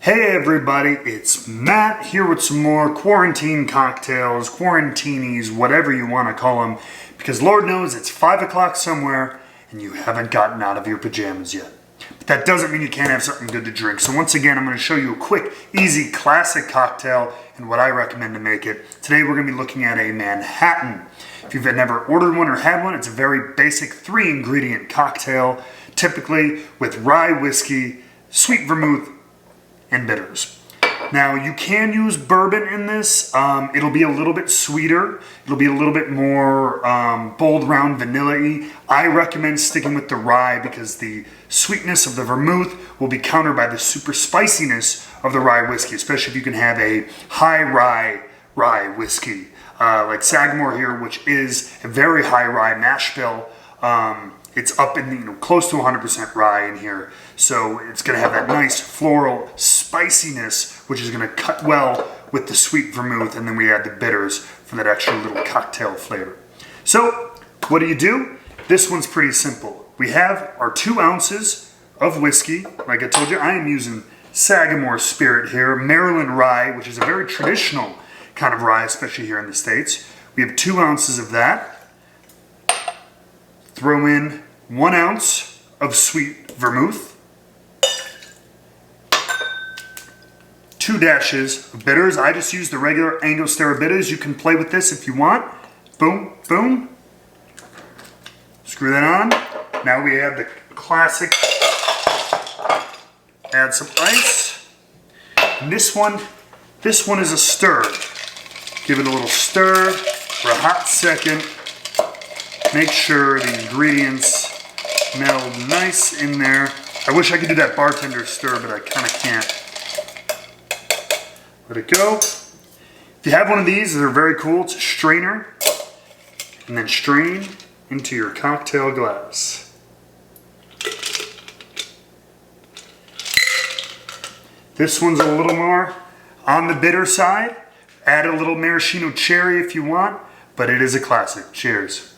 Hey everybody, it's Matt here with some more quarantine cocktails, quarantinis, whatever you want to call them, because Lord knows it's 5 o'clock somewhere and you haven't gotten out of your pajamas yet. But that doesn't mean you can't have something good to drink. So once again, I'm going to show you a quick, easy, classic cocktail and what I recommend to make it. Today we're going to be looking at a Manhattan. If you've never ordered one or had one, it's a very basic 3-ingredient cocktail, typically with rye whiskey, sweet vermouth, and bitters. Now you can use bourbon in this. It'll be a little bit sweeter. It'll be a little bit more bold, round, vanilla-y. I recommend sticking with the rye because the sweetness of the vermouth will be countered by the super spiciness of the rye whiskey, especially if you can have a high rye whiskey like Sagamore here, which is a very high rye mash bill. It's up in close to 100% rye in here, so it's going to have that nice floral spiciness, which is going to cut well with the sweet vermouth, and then we add the bitters for that extra little cocktail flavor. So, what do? This one's pretty simple. We have our 2 ounces of whiskey. Like I told you, I am using Sagamore Spirit here, Maryland rye, which is a very traditional kind of rye, especially here in the States. We have 2 ounces of that. Throw in 1 ounce of sweet vermouth, 2 dashes of bitters. I just use the regular Angostura bitters. You can play with this if you want. Boom, boom. Screw that on. Now we add the classic, add some ice. And this one is a stir. Give it a little stir for a hot second. Make sure the ingredients meld nice in there. I wish I could do that bartender stir, but I kind of can't. Let it go. If you have one of these, they're very cool. It's a strainer. And then strain into your cocktail glass. This one's a little more on the bitter side. Add a little maraschino cherry if you want, but it is a classic. Cheers.